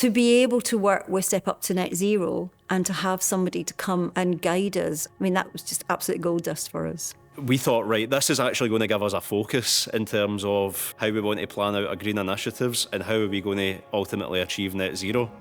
To be able to work with Step Up to Net Zero and to have somebody to come and guide us, I mean, that was just absolute gold dust for us. We thought, right, this is actually going to give us a focus in terms of how we want to plan out our green initiatives and how are we going to ultimately achieve net zero.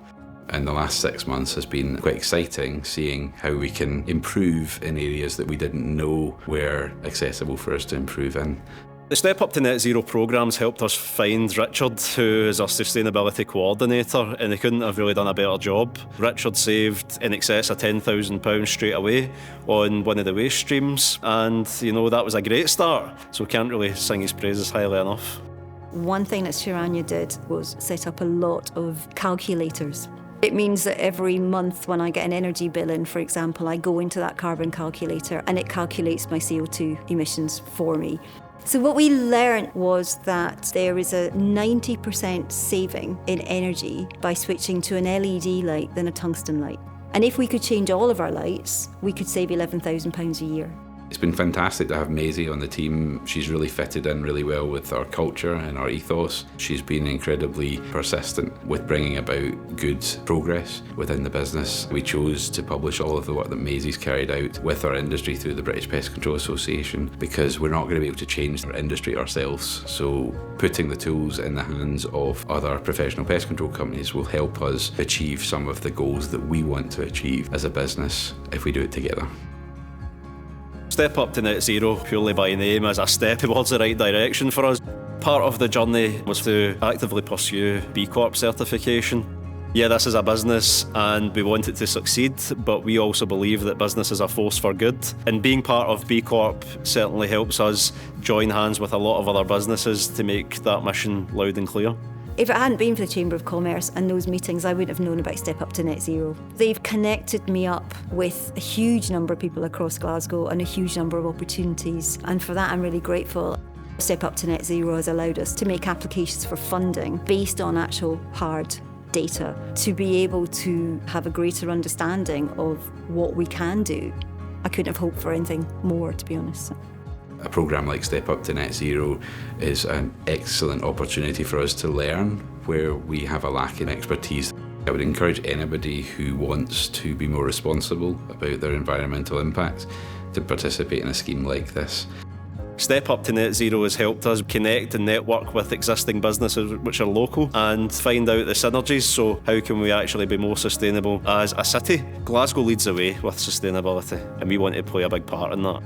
And the last 6 months has been quite exciting, seeing how we can improve in areas that we didn't know were accessible for us to improve in. The Step Up to Net Zero programme's helped us find Richard, who is our sustainability coordinator, and he couldn't have really done a better job. Richard saved in excess of £10,000 straight away on one of the waste streams, and that was a great start, so can't really sing his praises highly enough. One thing that Shiranya did was set up a lot of calculators. It means that every month when I get an energy bill in, for example, I go into that carbon calculator and it calculates my CO2 emissions for me. So what we learned was that there is a 90% saving in energy by switching to an LED light than a tungsten light. And if we could change all of our lights, we could save £11,000 a year. It's been fantastic to have Maisie on the team. She's really fitted in really well with our culture and our ethos. She's been incredibly persistent with bringing about good progress within the business. We chose to publish all of the work that Maisie's carried out with our industry through the British Pest Control Association because we're not going to be able to change our industry ourselves. So putting the tools in the hands of other professional pest control companies will help us achieve some of the goals that we want to achieve as a business if we do it together. Step Up to Net Zero, purely by name, is a step towards the right direction for us. Part of the journey was to actively pursue B Corp certification. Yeah, this is a business and we want it to succeed, but we also believe that business is a force for good. And being part of B Corp certainly helps us join hands with a lot of other businesses to make that mission loud and clear. If it hadn't been for the Chamber of Commerce and those meetings, I wouldn't have known about Step Up to Net Zero. They've connected me up with a huge number of people across Glasgow and a huge number of opportunities, and for that I'm really grateful. Step Up to Net Zero has allowed us to make applications for funding based on actual hard data, to be able to have a greater understanding of what we can do. I couldn't have hoped for anything more, to be honest. A programme like Step Up to Net Zero is an excellent opportunity for us to learn where we have a lack in expertise. I would encourage anybody who wants to be more responsible about their environmental impact to participate in a scheme like this. Step Up to Net Zero has helped us connect and network with existing businesses which are local and find out the synergies, so how can we actually be more sustainable as a city? Glasgow leads the way with sustainability and we want to play a big part in that.